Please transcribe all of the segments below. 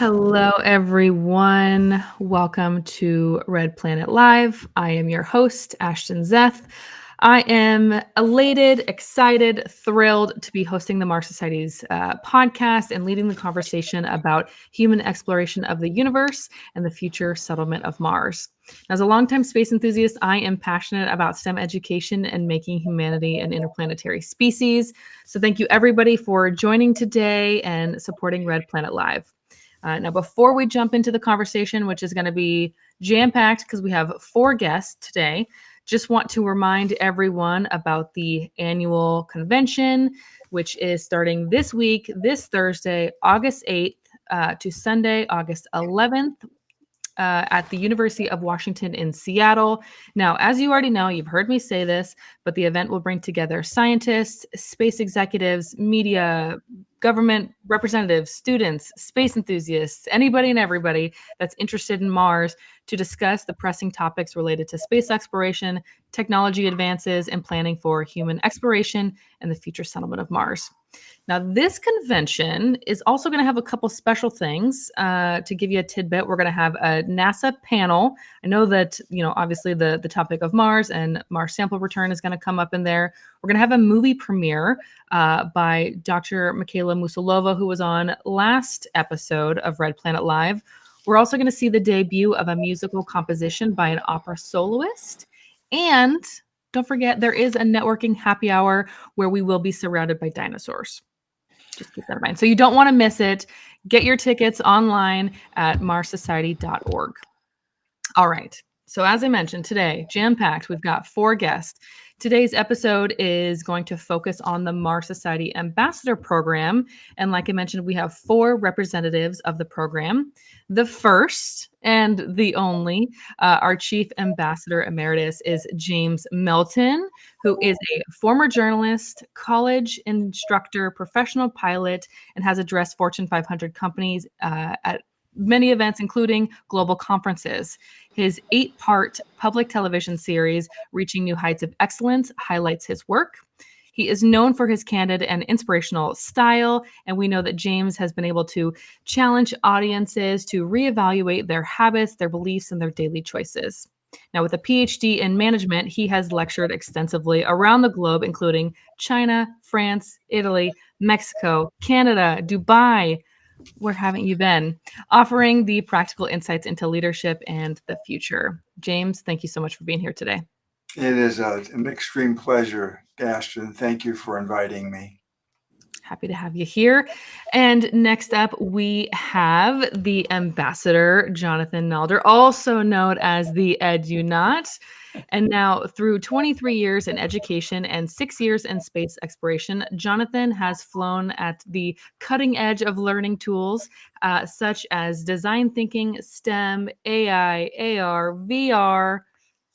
Hello, everyone. Welcome to Red Planet Live. I am your host, Ashton Zeth. I am elated, excited, thrilled to be hosting the Mars Society's podcast and leading the conversation about human exploration of the universe and the future settlement of Mars. As a longtime space enthusiast, I am passionate about STEM education and making humanity an interplanetary species. So thank you, everybody, for joining today and supporting Red Planet Live. Now, before we jump into the conversation, which is going to be jam-packed because we have 4 guests today, just want to remind everyone about the annual convention, which is starting this week, this Thursday, August 8th to Sunday, August 11th. At the University of Washington in Seattle. Now, as you already know, you've heard me say this, but the event will bring together scientists, space executives, media, government representatives, students, space enthusiasts, anybody and everybody that's interested in Mars to discuss the pressing topics related to space exploration, technology advances, and planning for human exploration and the future settlement of Mars. Now, this convention is also going to have a couple special things. To give you a tidbit, we're going to have a NASA panel. I know that, obviously the topic of Mars and Mars sample return is going to come up in there. We're going to have a movie premiere by Dr. Michaela Musilova, who was on last episode of Red Planet Live. We're also going to see the debut of a musical composition by an opera soloist. And don't forget, there is a networking happy hour where we will be surrounded by dinosaurs. Just keep that in mind. So you don't want to miss it. Get your tickets online at marssociety.org. All right. So as I mentioned today, jam-packed, we've got 4 guests. Today's episode is going to focus on the Mars Society Ambassador Program. And like I mentioned, we have 4 representatives of the program. The first and the only, our Chief Ambassador Emeritus is James Melton, who is a former journalist, college instructor, professional pilot, and has addressed Fortune 500 companies at many events, including global conferences. His 8-part public television series, Reaching New Heights of Excellence, highlights his work. He is known for his candid and inspirational style, and we know that James has been able to challenge audiences to reevaluate their habits, their beliefs, and their daily choices. Now, with a PhD in management, he has lectured extensively around the globe, including China, France, Italy, Mexico, Canada, Dubai. Where haven't you been? Offering the practical insights into leadership and the future. James, thank you so much for being here today. It is an extreme pleasure, Ashton. Thank you for inviting me. Happy to have you here. And next up, we have the Ambassador, Jonathan Nalder, also known as the Edu-Not. And now, through 23 years in education and 6 years in space exploration, Jonathan has flown at the cutting edge of learning tools such as design thinking, STEM, AI, AR, VR.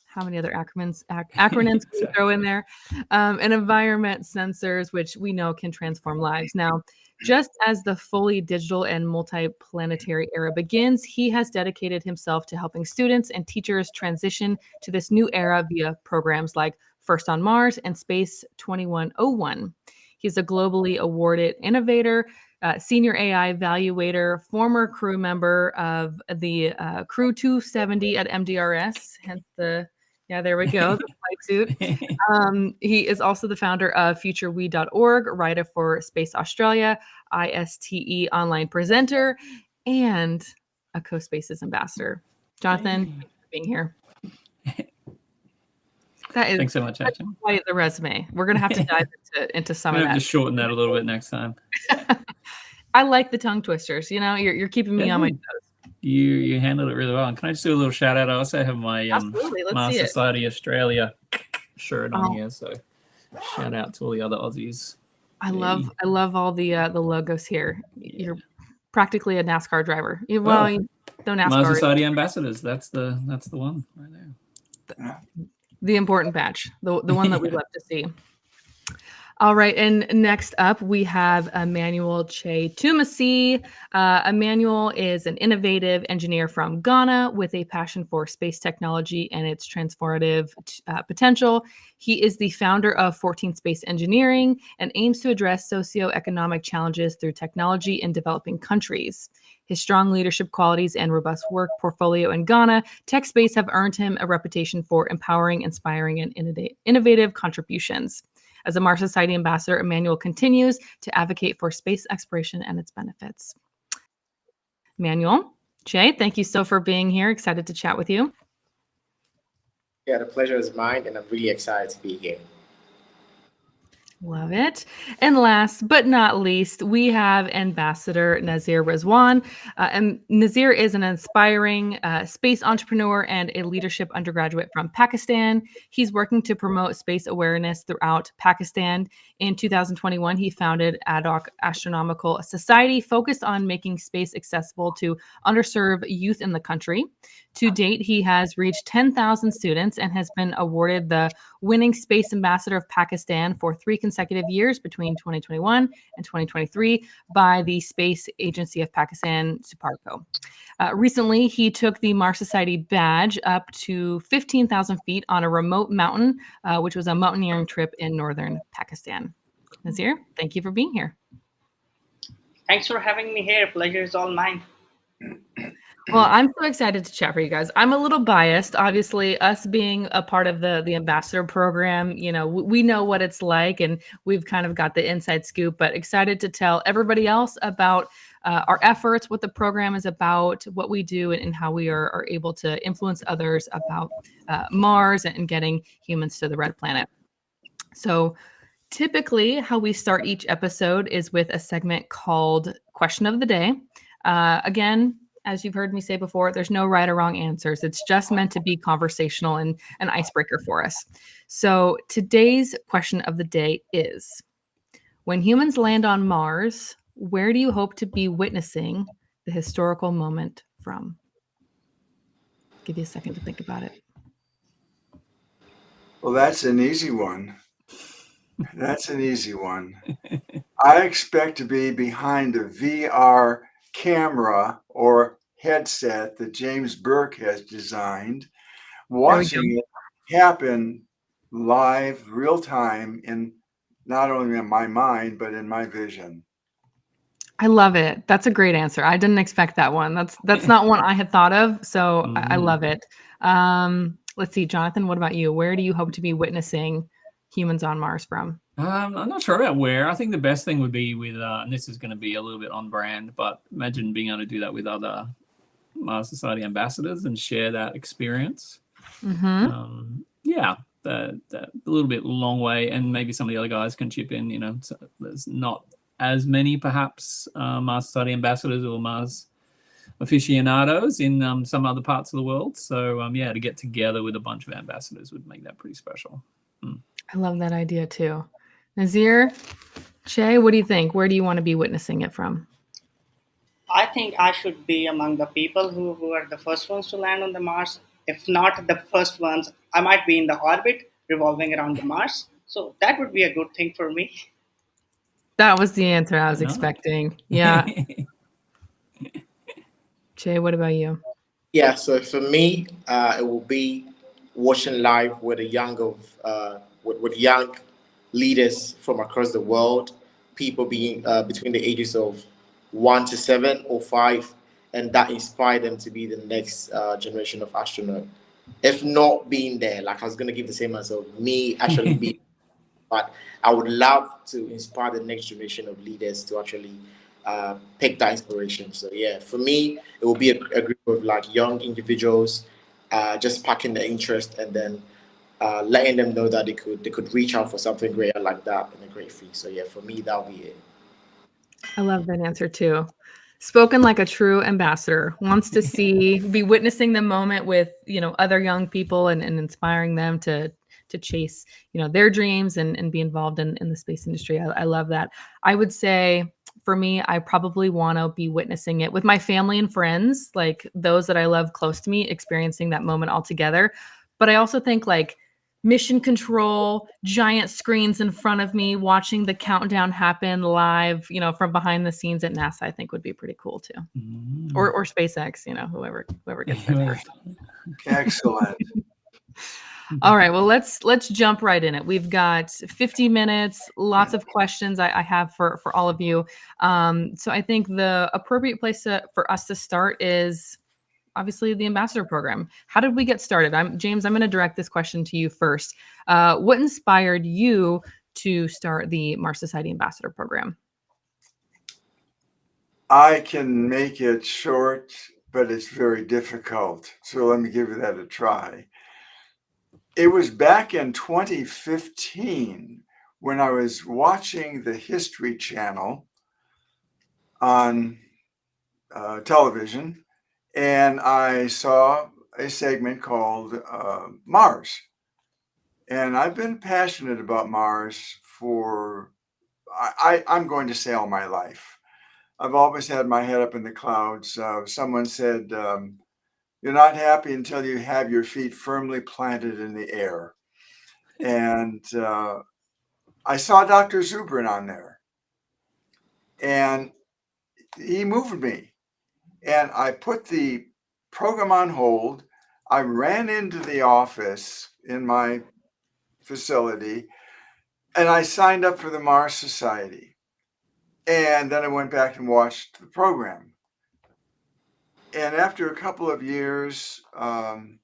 How many other acronyms can we throw in there? And environment sensors, which we know can transform lives. Now, just as the fully digital and multi-planetary era begins, he has dedicated himself to helping students and teachers transition to this new era via programs like First on Mars and Space 2101. He's a globally awarded innovator, senior AI evaluator, former crew member of the Crew 270 at MDRS, hence there we go, the flight suit. He is also the founder of FutureWe.org, writer for Space Australia, ISTE online presenter, and a Co-Spaces ambassador. Jonathan, thank you for being here. Thanks so much, Ashton. Quite the resume. We're going to have to dive into some of that. Just shorten that a little bit next time. I like the tongue twisters. You're keeping me on my toes. You handled it really well. And can I just do a little shout out? I also have my Mars Society Australia shirt on here. So shout out to all the other Aussies. I love all the logos here. You're practically a NASCAR driver. No NASCAR. Mars Society ambassadors. That's the one right there. The important badge, the one that we love to see. All right, and next up we have Emmanuel Kyei Twumasi. Emmanuel is an innovative engineer from Ghana with a passion for space technology and its transformative potential. He is the founder of 14 Space Engineering and aims to address socioeconomic challenges through technology in developing countries. His strong leadership qualities and robust work portfolio in Ghana, tech space have earned him a reputation for empowering, inspiring, and innovative contributions. As a Mars Society ambassador, Emmanuel continues to advocate for space exploration and its benefits. Emmanuel, Kyei, thank you so for being here. Excited to chat with you. Yeah, the pleasure is mine, and I'm really excited to be here. Love it. And last but not least, we have Ambassador Nasir Rizwan. And Nasir is an inspiring space entrepreneur and a leadership undergraduate from Pakistan. He's working to promote space awareness throughout Pakistan. In 2021, he founded Ad Hoc Astronomical Society, focused on making space accessible to underserved youth in the country. To date, he has reached 10,000 students and has been awarded the winning Space Ambassador of Pakistan for 3 consecutive years between 2021 and 2023 by the Space Agency of Pakistan, SUPARCO. Recently, he took the Mars Society badge up to 15,000 feet on a remote mountain, which was a mountaineering trip in northern Pakistan. Nasir, thank you for being here. Thanks for having me here. Pleasure is all mine. Well, I'm so excited to chat for you guys. I'm a little biased, obviously, us being a part of the ambassador program, you know, we know what it's like and we've kind of got the inside scoop, but excited to tell everybody else about our efforts, what the program is about, what we do, and how we are able to influence others about Mars and getting humans to the red planet. So typically how we start each episode is with a segment called Question of the Day. Again, as you've heard me say before, there's no right or wrong answers. It's just meant to be conversational and an icebreaker for us. So today's question of the day is, when humans land on Mars, where do you hope to be witnessing the historical moment from? Give you a second to think about it. Well, that's an easy one. That's an easy one. I expect to be behind a VR camera or headset that James Burke has designed, watching it happen live, real time, in not only in my mind, but in my vision. I love it. That's a great answer. I didn't expect that one. That's not one I had thought of. So I love it. Let's see, Jonathan, what about you? Where do you hope to be witnessing humans on Mars from? I'm not sure about where. I think the best thing would be with, and this is going to be a little bit on brand, but imagine being able to do that with other Mars Society ambassadors and share that experience. Yeah, that a little bit long way, and maybe some of the other guys can chip in. You know, so there's not as many perhaps Mars Society ambassadors or Mars aficionados in some other parts of the world. So yeah, to get together with a bunch of ambassadors would make that pretty special. I love that idea too. Nasir, Kyei, what do you think? Where do you want to be witnessing it from? I think I should be among the people who are the first ones to land on the Mars. If not the first ones, I might be in the orbit revolving around the Mars. So that would be a good thing for me. That was the answer I was expecting. Yeah. Kyei, what about you? Yeah, so for me, it will be watching live with with young leaders from across the world, people being between the ages of 1 to 7 or 5, and that inspired them to be the next generation of astronaut. If not being there, like I was going to give the same answer of me actually being, but I would love to inspire the next generation of leaders to actually pick that inspiration. So yeah, for me, it will be a group of like young individuals just packing the interest and then letting them know that they could reach out for something greater like that in a great fee. So yeah, for me, that'll be it. I love that answer too. Spoken like a true ambassador, wants to be witnessing the moment with, you know, other young people and inspiring them to chase, you know, their dreams and be involved in the space industry. I love that. I would say for me, I probably want to be witnessing it with my family and friends, like those that I love close to me, experiencing that moment all together. But I also think like mission control, giant screens in front of me, watching the countdown happen live, from behind the scenes at NASA, I think would be pretty cool too. Or SpaceX, whoever gets there first. Excellent. All right, well, let's jump right in it. We've got 50 minutes, lots of questions I have for all of you. So I think the appropriate place for us to start is obviously the ambassador program. How did we get started? James, I'm going to direct this question to you first. What inspired you to start the Mars Society Ambassador program? I can make it short, but it's very difficult. So let me give that a try. It was back in 2015 when I was watching the History Channel on television, and I saw a segment called Mars. And I've been passionate about Mars for, I'm going to say, all my life. I've always had my head up in the clouds. Someone said, you're not happy until you have your feet firmly planted in the air. And I saw Dr. Zubrin on there, and he moved me. And I put the program on hold. I ran into the office in my facility, and I signed up for the Mars Society. And then I went back and watched the program. And after a couple of years, I'm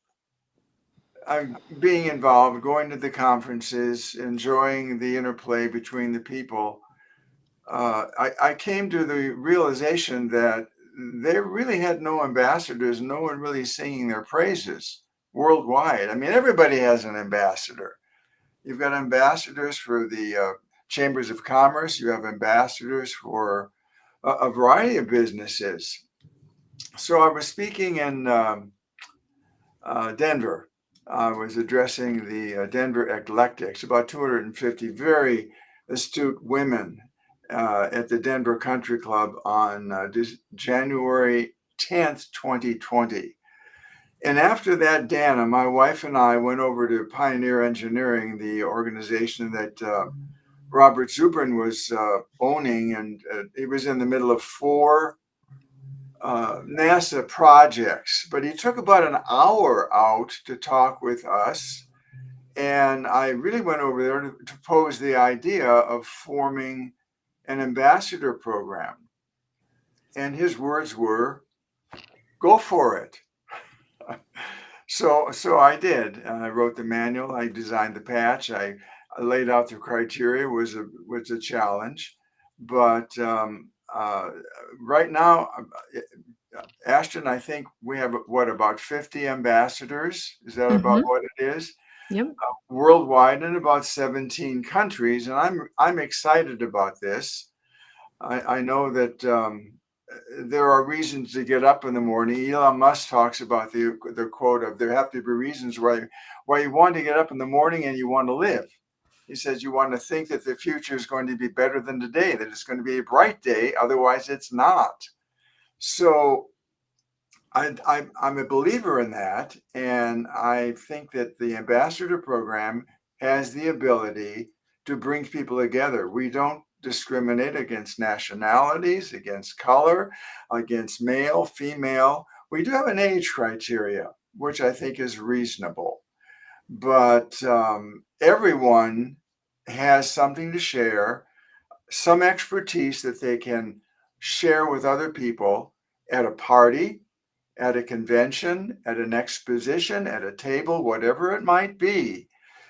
being involved, going to the conferences, enjoying the interplay between the people. I came to the realization that they really had no ambassadors, no one really singing their praises worldwide. I mean, everybody has an ambassador. You've got ambassadors for the chambers of commerce. You have ambassadors for a variety of businesses. So I was speaking in Denver. I was addressing the Denver Eclectics, about 250 very astute women at the Denver Country Club on January 10th, 2020. And after that, Dana, my wife and I went over to Pioneer Engineering, the organization that Robert Zubrin was owning, and he was in the middle of 4 NASA projects, but he took about an hour out to talk with us. And I really went over there to pose the idea of forming an ambassador program. And his words were, go for it. So I did. I wrote the manual. I designed the patch. I laid out the criteria. Was a challenge, but right now, Ashton, I think we have about 50 ambassadors. Is that about what it is? Yep. Worldwide, in about 17 countries, and I'm excited about this. I know that there are reasons to get up in the morning. Elon Musk talks about the quote of, there have to be reasons why you want to get up in the morning and you want to live. He says you want to think that the future is going to be better than today, that it's going to be a bright day, otherwise it's not. So I'm a believer in that, and I think that the ambassador program has the ability to bring people together. We don't discriminate against nationalities, against color, against male, female. We do have an age criteria, which I think is reasonable, but everyone has something to share, some expertise that they can share with other people at a party, at a convention, at an exposition, at a table, whatever it might be.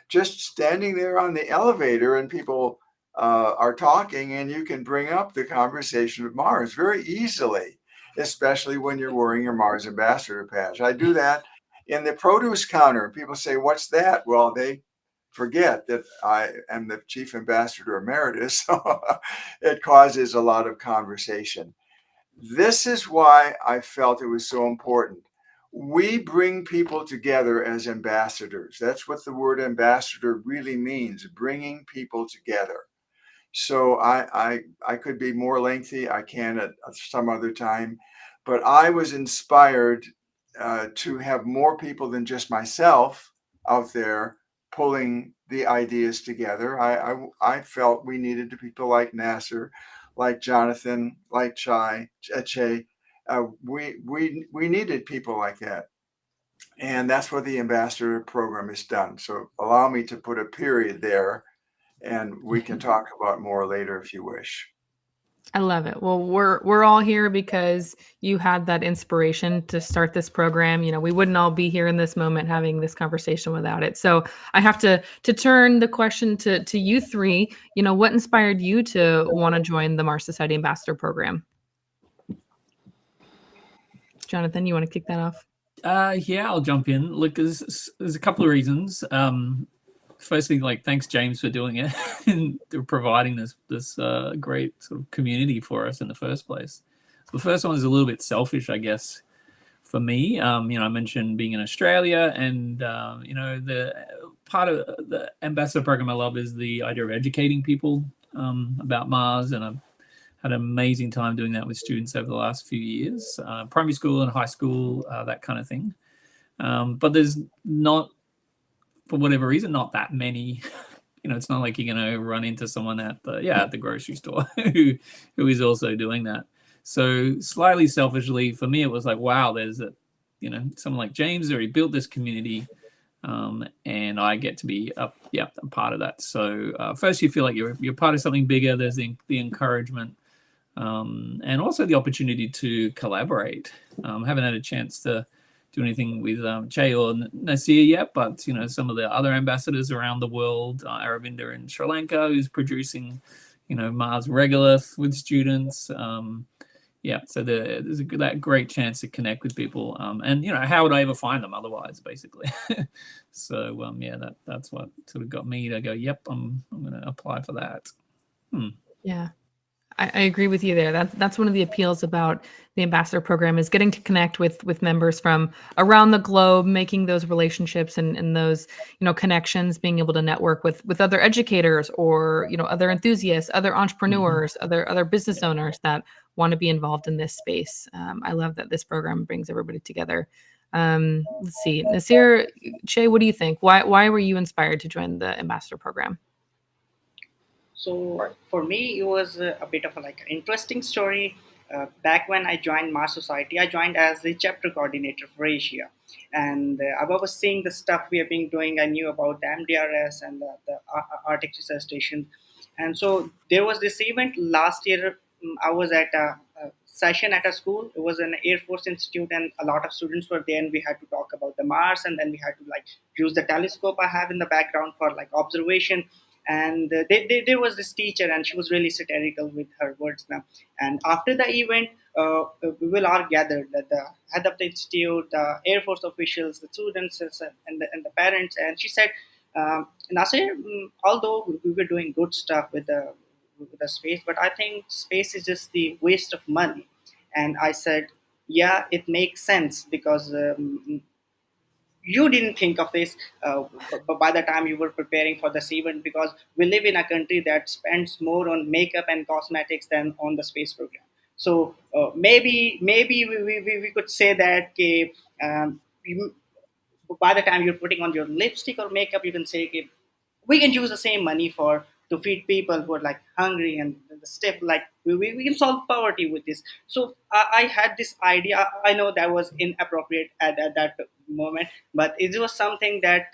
Just standing there on the elevator and people are talking, and you can bring up the conversation of Mars very easily, especially when you're wearing your Mars Ambassador patch. I do that in the produce counter. People say, what's that? Well, they forget that I am the Chief Ambassador Emeritus, so it causes a lot of conversation. This is why I felt it was so important. We bring people together as ambassadors. That's what the word ambassador really means, bringing people together. So I could be more lengthy. I can at some other time, but I was inspired to have more people than just myself out there pulling the ideas together. I felt we needed people like Nasir, like Jonathan, like Che. We needed people like that. And that's what the ambassador program has done. So allow me to put a period there, and we can talk about more later if you wish. I love it. Well, we're all here because you had that inspiration to start this program. You know, we wouldn't all be here in this moment having this conversation without it. So I have to turn the question to you three. You know, what inspired you to want to join the Mars Society Ambassador Program? Jonathan, you want to kick that off? Yeah, I'll jump in. Look, there's a couple of reasons. Firstly, like, thanks James for doing it and providing this great sort of community for us in the first place. The first one is a little bit selfish, I guess, for me. I mentioned being in Australia, and the part of the ambassador program I love is the idea of educating people about Mars, and I've had an amazing time doing that with students over the last few years, primary school and high school, that kind of thing. But there's not, for whatever reason, not that many. It's not like you're going to run into someone at the grocery store who is also doing that. So slightly selfishly, for me, it was like, wow, there's someone like James who built this community, and I get to be a part of that. So first, you feel like you're part of something bigger. There's the encouragement, and also the opportunity to collaborate. Haven't had a chance to do anything with Che or Nasir yet, but some of the other ambassadors around the world, Aravinda in Sri Lanka, who's producing Mars Regolith with students. So there's that great chance to connect with people, and how would I ever find them otherwise, basically. So that's what sort of got me to go, yep, I'm going to apply for that. Yeah, I agree with you there. That's one of the appeals about the ambassador program, is getting to connect with members from around the globe, making those relationships and those connections, being able to network with other educators or other enthusiasts, other entrepreneurs, other business owners that want to be involved in this space. I love that this program brings everybody together. Let's see, Nasir, Che, what do you think? Why were you inspired to join the ambassador program? So for me, it was a bit of an interesting story. Back when I joined Mars Society, I joined as the chapter coordinator for Asia, and I was seeing the stuff we have been doing. I knew about the MDRS and the Arctic Research Station, and so there was this event last year. I was at a session at a school. It was an Air Force Institute, and a lot of students were there. And we had to talk about the Mars, and then we had to use the telescope I have in the background for observation. And there was this teacher, and she was really satirical with her words now. And after the event, we will all gathered, the head of the institute, the Air Force officials, the students, and the parents. And she said, Nasir, although we were doing good stuff with the space, but I think space is just the waste of money. And I said, yeah, it makes sense, because you didn't think of this but by the time you were preparing for this event, because we live in a country that spends more on makeup and cosmetics than on the space program. So maybe we could say that you, by the time you're putting on your lipstick or makeup, you can say, okay, we can use the same money for to feed people who are hungry and the stuff, we can solve poverty with this. So I had this idea. I know that was inappropriate at that moment, but it was something that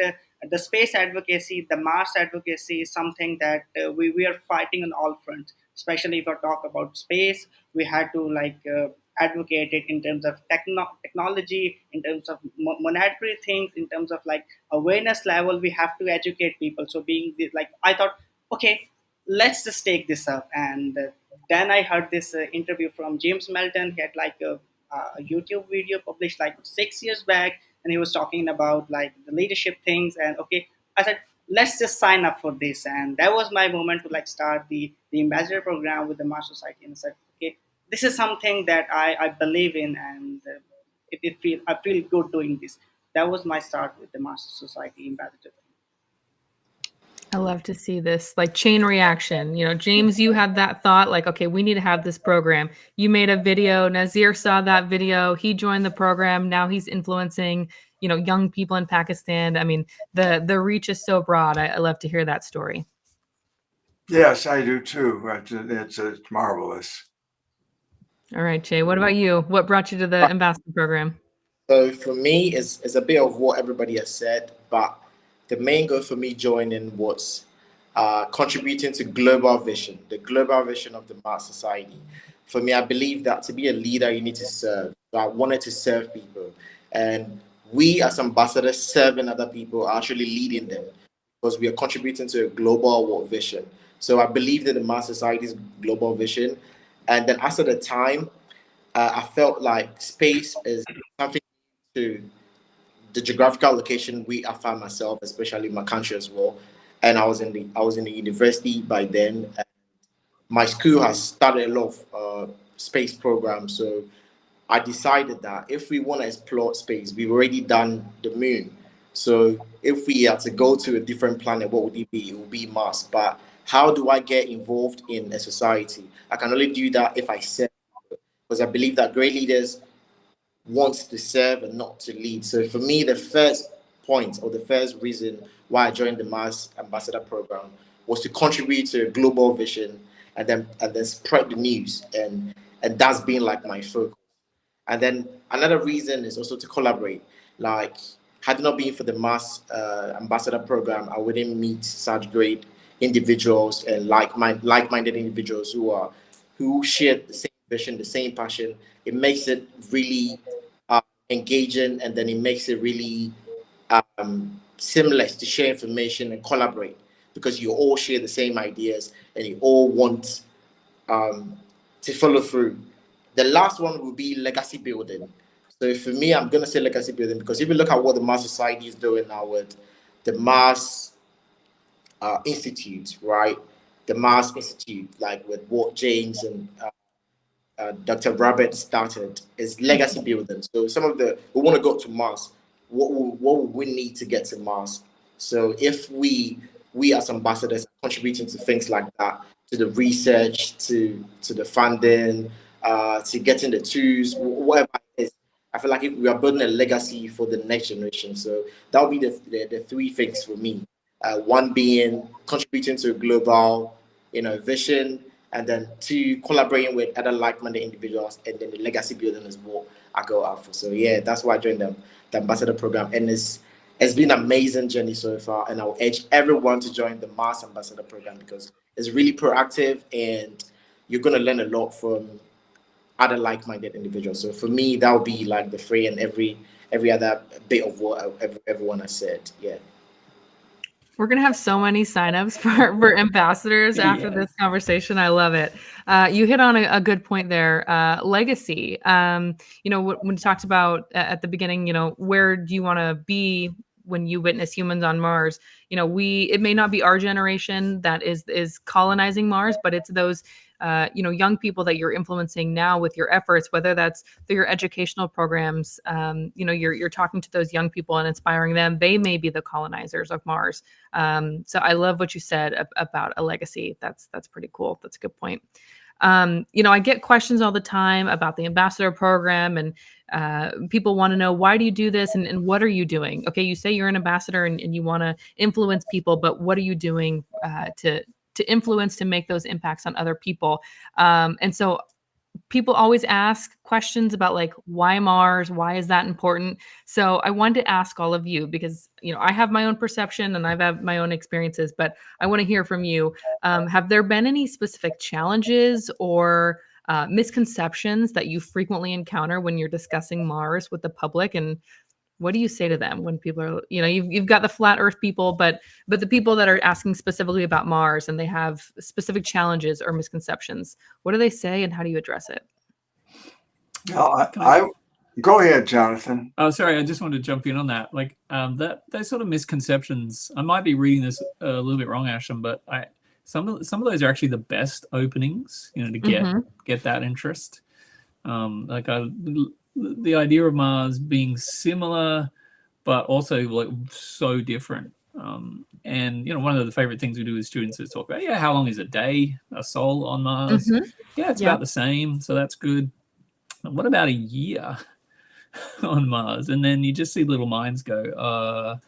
the space advocacy, the Mars advocacy, is something that we are fighting on all fronts. Especially if I talk about space, we had to advocate it in terms of technology, in terms of monetary things, in terms of awareness level. We have to educate people. So I thought, okay, let's just take this up. And then I heard this interview from James Melton. He had a YouTube video published 6 years back, and he was talking about the leadership things. And okay, I said, let's just sign up for this. And that was my moment to start the ambassador program with the Mars Society. And I said, okay, this is something that I believe in, and I feel good doing this. That was my start with the Mars Society ambassador. I love to see this like chain reaction. James, you had that thought like, okay, we need to have this program. You made a video. Nasir saw that video. He joined the program. Now he's influencing, young people in Pakistan. I mean, the reach is so broad. I love to hear that story. Yes, I do too. It's marvelous. All right, Jay, what about you? What brought you to the ambassador program? So for me, it's a bit of what everybody has said, but the main goal for me joining was contributing to global vision, the global vision of the Mars Society. For me, I believe that to be a leader, you need to serve. So I wanted to serve people. And we as ambassadors serving other people are actually leading them because we are contributing to a global world vision. So I believe that the Mars Society's global vision. And then after the time, I felt like space is something to the geographical location I found myself, especially my country as well. And I was in the university by then. And my school has started a lot of space programs, so I decided that if we want to explore space, we've already done the moon. So if we had to go to a different planet, what would it be? It would be Mars. But how do I get involved in a society? I can only do that if I serve, because I believe that great leaders wants to serve and not to lead. So for me, the first point or the first reason why I joined the Mars Ambassador Program was to contribute to a global vision and then spread the news, and that's been like my focus. And then another reason is also to collaborate. Like, had it not been for the Mars Ambassador Program, I wouldn't meet such great individuals and like-minded individuals who share the same vision, the same passion. It makes it really engaging, and then it makes it really seamless to share information and collaborate because you all share the same ideas and you all want to follow through. The last one will be legacy building. So for me, I'm going to say legacy building because if you look at what the Mars Society is doing now with the Mars Institute, right? The Mars Institute, like with what James and Dr. Robert started, is legacy building. So we want to go to Mars. What will we need to get to Mars? So if we as ambassadors are contributing to things like that, to the research, to the funding, to getting the tools, whatever it is, I feel like if we are building a legacy for the next generation. So that would be the three things for me. One being contributing to a global, vision, and then two, collaborating with other like-minded individuals, and then the legacy building is what I go out for. So yeah, that's why I joined the ambassador program, and it's been an amazing journey so far. And I'll urge everyone to join the Mars Ambassador program because it's really proactive, and you're gonna learn a lot from other like-minded individuals. So for me, that would be like the free and every other bit of what everyone has said. Yeah. We're going to have so many signups for ambassadors after this conversation. I love it. You hit on a good point there. Legacy. When you talked about at the beginning, where do you want to be when you witness humans on Mars? It may not be our generation that is colonizing Mars, but it's those young people that you're influencing now with your efforts, whether that's through your educational programs. You're talking to those young people and inspiring them. They may be the colonizers of Mars. So I love what you said about a legacy. That's pretty cool. That's a good point. I get questions all the time about the ambassador program, and people want to know, why do you do this, and what are you doing? Okay, you say you're an ambassador and you want to influence people, but what are you doing to influence, to make those impacts on other people? And so people always ask questions about like, why Mars? Why is that important? So I wanted to ask all of you because, I have my own perception and I've had my own experiences, but I want to hear from you. Have there been any specific challenges or misconceptions that you frequently encounter when you're discussing Mars with the public? And what do you say to them when people are, you've got the flat Earth people, but the people that are asking specifically about Mars and they have specific challenges or misconceptions, what do they say and how do you address it? I go ahead, Jonathan. Oh, sorry, I just wanted to jump in on that. Like those sort of misconceptions. I might be reading this a little bit wrong, Ashton, but some of those are actually the best openings, to get that interest. The idea of Mars being similar, but also like so different. And one of the favorite things we do with students is talk about, how long is a sol on Mars? Mhm. Yeah, it's about the same, so that's good. What about a year on Mars? And then you just see little minds go,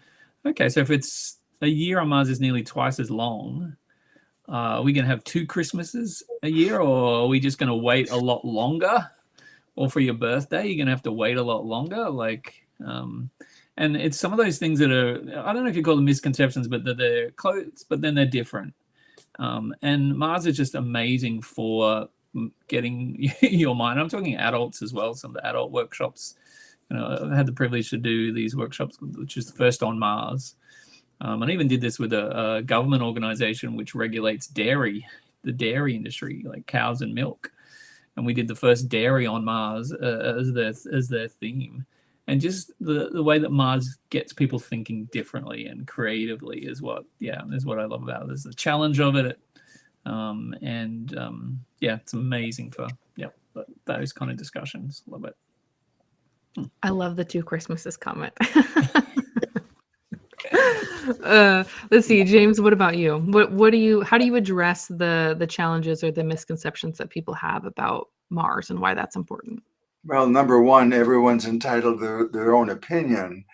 okay, so if it's a year on Mars is nearly twice as long, are we going to have 2 Christmases a year, or are we just going to wait a lot longer? Or for your birthday, you're going to have to wait a lot longer. And it's some of those things that are, I don't know if you call them misconceptions, but they're close, but then they're different. And Mars is just amazing for getting your mind. I'm talking adults as well, some of the adult workshops. I had the privilege to do these workshops, which is the first on Mars. And I even did this with a government organization which regulates the dairy industry, like cows and milk. And we did the first dairy on Mars as their theme. And just the way that Mars gets people thinking differently and creatively is what I love about it. There's the challenge of it. It's amazing for those kind of discussions. Love it. I love the 2 Christmases comment. Let's see, James, what about you? How do you address the challenges or the misconceptions that people have about Mars and why that's important? Well, number one, everyone's entitled to their own opinion.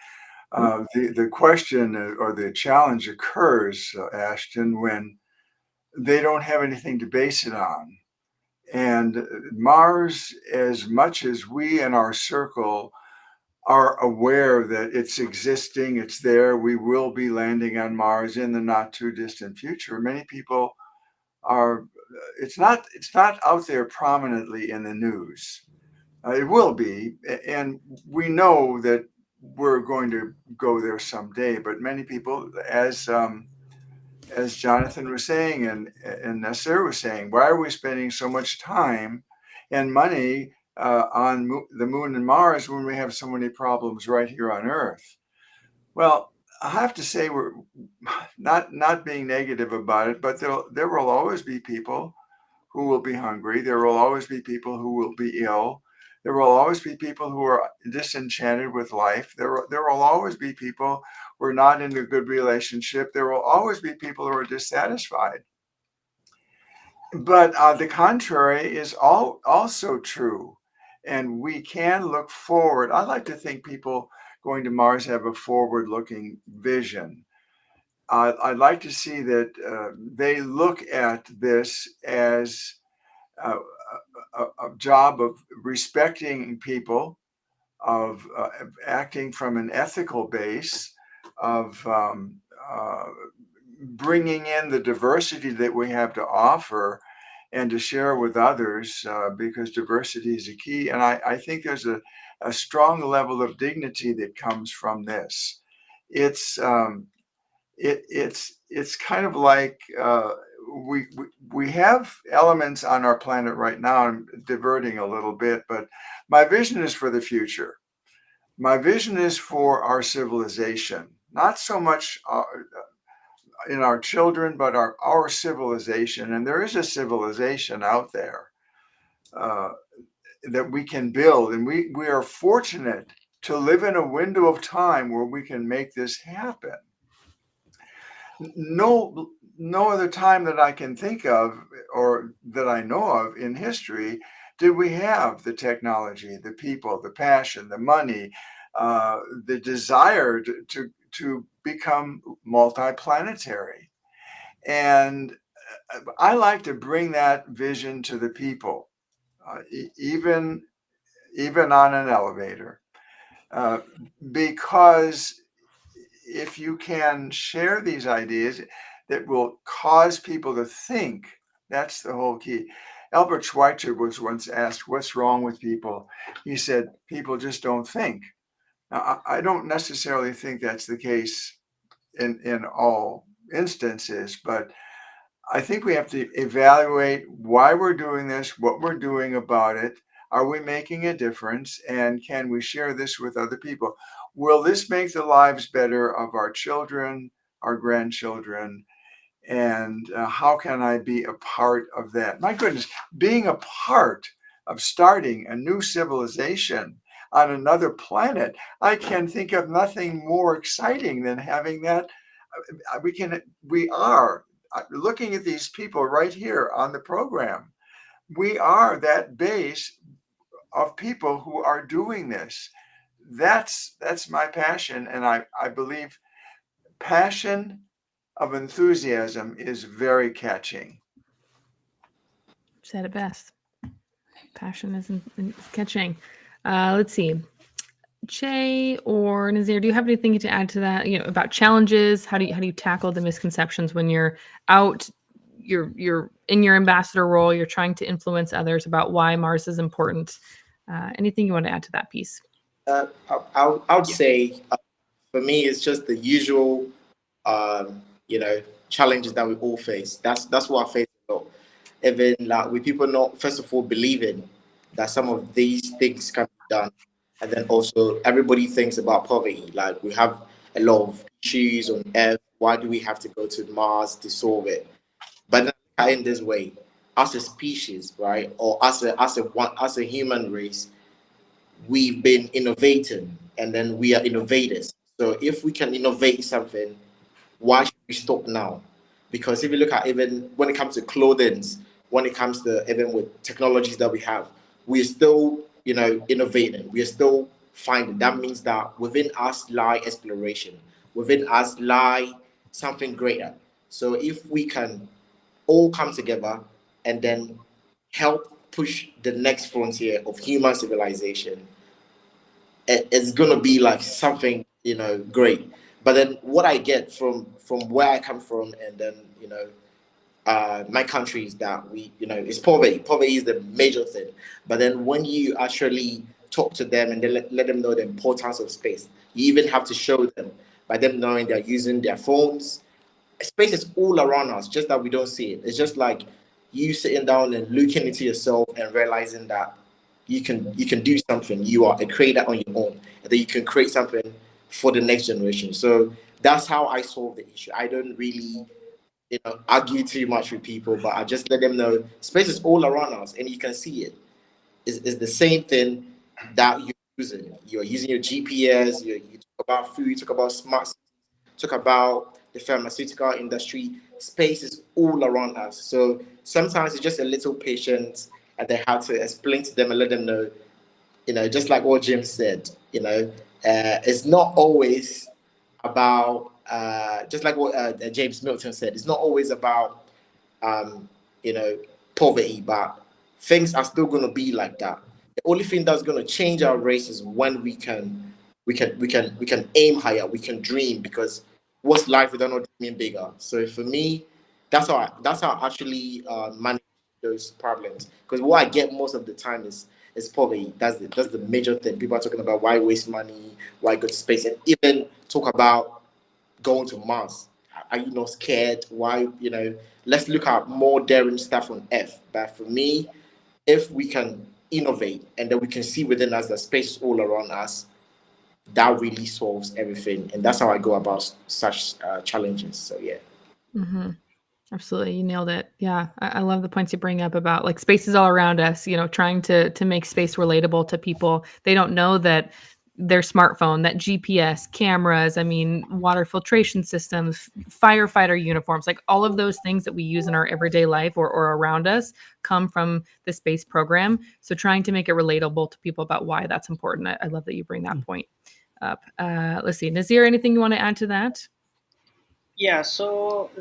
The question or the challenge occurs, Ashton, when they don't have anything to base it on. And Mars, as much as we in our circle are aware that it's existing, it's there, we will be landing on Mars in the not too distant future, many people are, it's not out there prominently in the news. It will be, and we know that we're going to go there someday. But many people, as Jonathan was saying and Nasir was saying, why are we spending so much time and money on the moon and Mars when we have so many problems right here on Earth? Well, I have to say we're not being negative about it, but there will always be people who will be hungry. There will always be people who will be ill. There will always be people who are disenchanted with life. There will always be people who are not in a good relationship. There will always be people who are dissatisfied. But the contrary is also true. And we can look forward. I like to think people going to Mars have a forward-looking vision. I'd like to see that they look at this as a job of respecting people, of acting from an ethical base, of bringing in the diversity that we have to offer and to share with others, because diversity is a key. And I think there's a strong level of dignity that comes from this. It's kind of like we have elements on our planet right now. I'm diverting a little bit, but my vision is for the future. My vision is for our civilization, not so much in our children, but our civilization. And there is a civilization out there that we can build, and we are fortunate to live in a window of time where we can make this happen. No other time that I can think of or that I know of in history did we have the technology, the people, the passion, the money, the desire to become multiplanetary. And I like to bring that vision to the people, even on an elevator, because if you can share these ideas that will cause people to think, that's the whole key. Albert Schweitzer was once asked, what's wrong with people? He said, people just don't think. Now, I don't necessarily think that's the case in all instances, but I think we have to evaluate why we're doing this, what we're doing about it. Are we making a difference? And can we share this with other people? Will this make the lives better of our children, our grandchildren? And how can I be a part of that? My goodness, being a part of starting a new civilization on another planet, I can think of nothing more exciting than having that We are looking at these people right here on the program. We are that base of people who are doing this. That's my passion, and I believe passion of enthusiasm is very catching. Said it best. Passion is catching. Let's see. Kyei or Nasir, do you have anything to add to that? About challenges. How do you tackle the misconceptions when you're out? You're in your ambassador role. You're trying to influence others about why Mars is important. Anything you want to add to that piece? I would say for me, it's just the usual, you know, challenges that we all face. That's what I face a lot. Even like with people not first of all believing that some of these things can be done, and then also everybody thinks about poverty. Like we have a lot of issues on Earth. Why do we have to go to Mars to solve it? But then in this way, as a species, right, or as a human race, we've been innovating and then we are innovators. So if we can innovate something, why should we stop now? Because if you look at even when it comes to clothing, when it comes to even with technologies that we have, we're still, innovating. We are still finding. That means that within us lie exploration. Within us lie something greater. So if we can all come together and then help push the next frontier of human civilization, it's gonna be like something great. But then what I get from where I come from, and then my country, is that it's poverty. Poverty is the major thing. But then when you actually talk to them and then let them know the importance of space, you even have to show them by them knowing they're using their phones. Space is all around us, just that we don't see it. It's just like you sitting down and looking into yourself and realizing that you can do something. You are a creator on your own, and that you can create something for the next generation. So that's how I solve the issue. I don't really argue too much with people, but I just let them know space is all around us and you can see it. It's the same thing that you're using. You're using your GPS. You talk about food. You talk about smart. Talk about the pharmaceutical industry. Space is all around us. So sometimes it's just a little patience, and they have to explain to them and let them know, just like what Jim said, it's not always about, just like what James Melton said, it's not always about, um, you know, poverty, but things are still going to be like that. The only thing that's going to change our race is when we can aim higher, we can dream, because what's life without not dreaming bigger? So for me, that's how I actually manage those problems. Because what I get most of the time is poverty. That's the major thing. People are talking about why waste money, why go to space, and even talk about going to Mars. Are you not scared? Why, let's look at more daring stuff on Earth. But for me, if we can innovate and then we can see within us that space is all around us, that really solves everything. And that's how I go about such challenges. So, yeah. Mm-hmm. Absolutely. You nailed it. Yeah. I love the points you bring up about like space is all around us, trying to make space relatable to people. They don't know that their smartphone, that GPS, cameras, water filtration systems, firefighter uniforms, like all of those things that we use in our everyday life or around us come from the space program. So trying to make it relatable to people about why that's important. I love that you bring that point up. Let's see. Nazir, anything you want to add to that? Yeah, so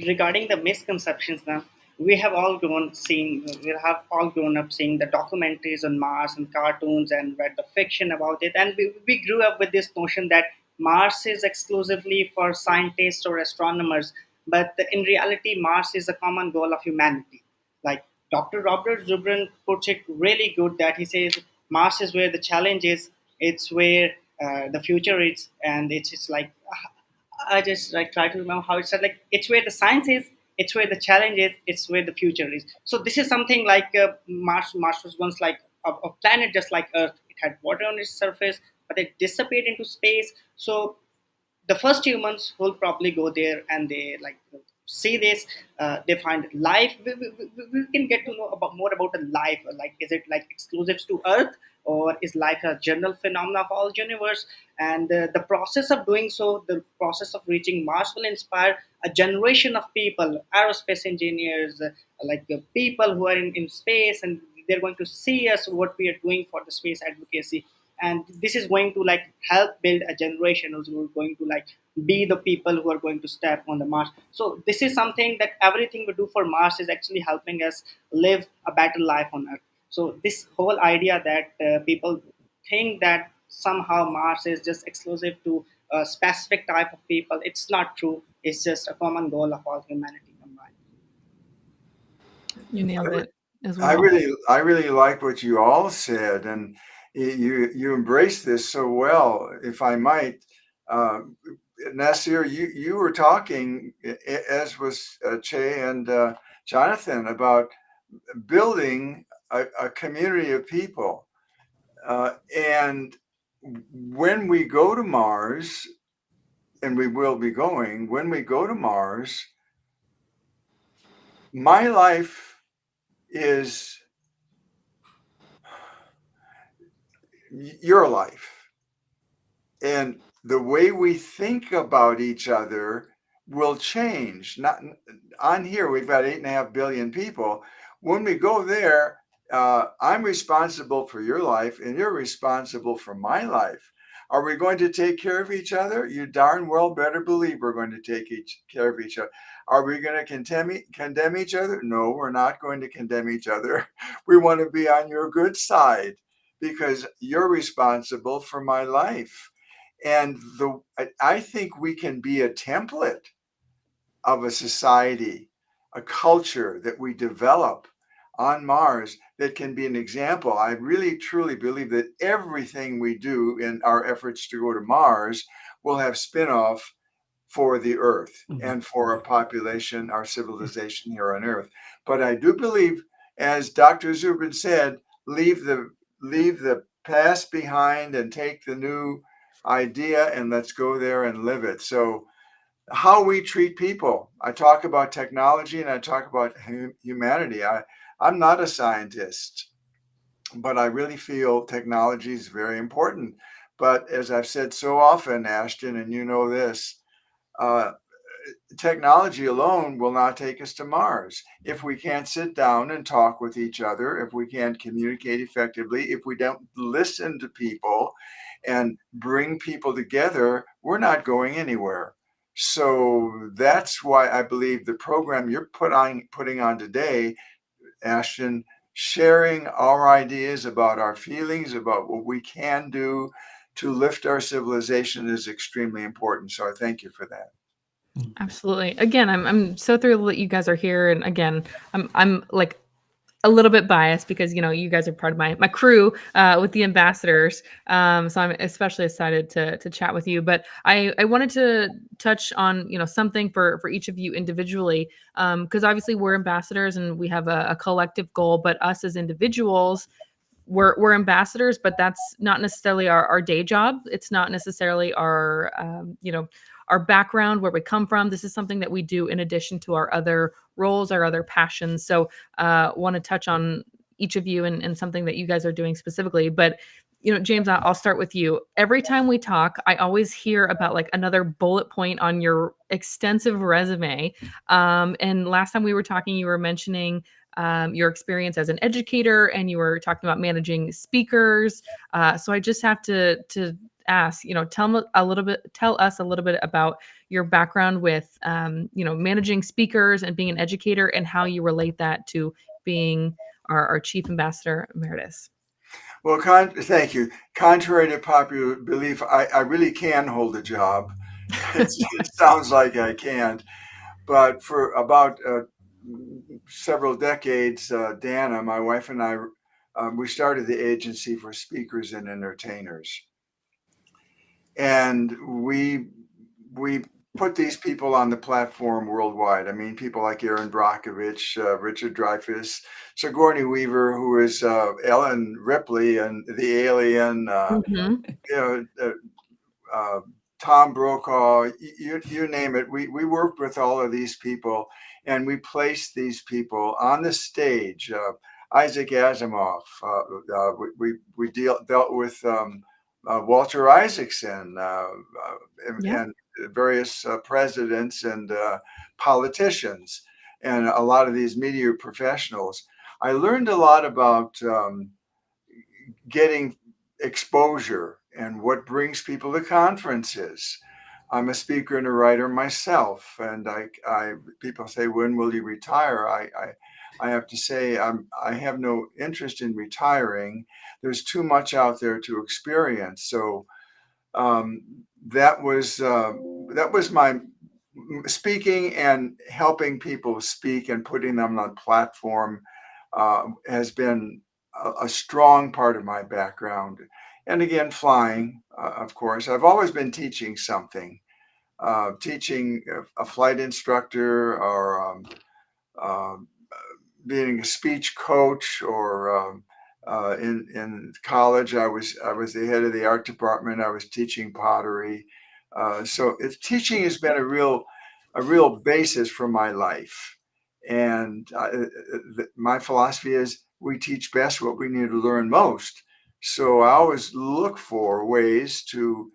regarding the misconceptions now, we have all grown up seeing the documentaries on Mars and cartoons and read the fiction about it, and we grew up with this notion that Mars is exclusively for scientists or astronomers, but in realityArs is a common goal of humanity. Like Dr. Robert Zubrin puts it really good, that he says Mars is where the challenge is, it's where the future is, and it's like I just like try to remember how it said, like it's where the science is, it's where the challenge is, it's where the future is. So this is something like Mars. Mars was once like a planet just like Earth. It had water on its surface, but it disappeared into space. So the first humans will probably go there and they like see this. They find life. We can get to know about more about the life. Like is it like exclusive to Earth? or is life a general phenomenon of all universe? And the process of doing so, the process of reaching Mars will inspire a generation of people, aerospace engineers, people who are in space, and they're going to see us what we are doing for the space advocacy. And this is going to help build a generation who's going to be the people who are going to step on the Mars. So this is something that everything we do for Mars is actually helping us live a better life on Earth. So this whole idea that people think that somehow Mars is just exclusive to a specific type of people, it's not true. It's just a common goal of all humanity combined. You nailed it as I well. really like what you all said, and you embrace this so well. If I might, uh, Nasir, you were talking, as was Che and Jonathan, about building a community of people, and when we go to Mars, and we will be going, when we go to Mars, my life is your life. And the way we think about each other will change. Not on here, we've got 8.5 billion people. When we go there, I'm responsible for your life, and you're responsible for my life. Are we going to take care of each other? You darn well better believe we're going to take care of each other. Are we going to condemn each other? No, we're not going to condemn each other. We want to be on your good side because you're responsible for my life. And I think we can be a template of a society, a culture that we develop on Mars that can be an example. I really truly believe that everything we do in our efforts to go to Mars will have spin-off for the Earth and for our population, our civilization here on Earth. But I do believe, as Dr. Zubin said, leave the past behind and take the new idea and let's go there and live it. So how we treat people, I talk about technology and I talk about humanity. I'm not a scientist, but I really feel technology is very important. But as I've said so often, Ashton, and you know this, uh, technology alone will not take us to Mars. If we can't sit down and talk with each other, if we can't communicate effectively, if we don't listen to people and bring people together, we're not going anywhere. So that's why I believe the program you're putting on today, Ashton, sharing our ideas about our feelings, about what we can do to lift our civilization is extremely important. So I thank you for that. Absolutely. Again, I'm so thrilled that you guys are here. And again, I'm like a little bit biased because you guys are part of my crew with the ambassadors. So I'm especially excited to chat with you. But I wanted to touch on something for each of you individually, because obviously we're ambassadors and we have a collective goal. But us as individuals, we're ambassadors, but that's not necessarily our day job. It's not necessarily our our background, where we come from. This is something that we do in addition to our other roles, our other passions. So want to touch on each of you and something that you guys are doing specifically. But James, I'll start with you. Every time we talk, I always hear about like another bullet point on your extensive resume. And last time we were talking, you were mentioning your experience as an educator, and you were talking about managing speakers. So I just have to ask, tell us a little bit about your background with, managing speakers and being an educator, and how you relate that to being our chief ambassador emeritus. Well, thank you. Contrary to popular belief, I really can hold a job. It sounds like I can't, but for about several decades, Dana, my wife and I, we started the agency for speakers and entertainers, and we put these people on the platform worldwide. I mean, people like Aaron Brockovich, Richard Dreyfuss, Sigourney Weaver, who is Ellen Ripley and The Alien, Mhm. you know, Tom Brokaw, you name it. We worked with all of these people, and we placed these people on the stage. Isaac Asimov. We dealt with Walter Isaacson and various presidents and politicians and a lot of these media professionals. I learned a lot about getting exposure and what brings people to conferences. I'm a speaker and a writer myself, and people say, when will you retire? I have to say, I have no interest in retiring. There's too much out there to experience. So that was my speaking, and helping people speak and putting them on platform has been a strong part of my background. And again, flying, of course. I've always been teaching something, teaching a flight instructor, or being a speech coach, or in college, I was the head of the art department. I was teaching pottery. So teaching has been a real basis for my life. And my philosophy is, we teach best what we need to learn most. So I always look for ways to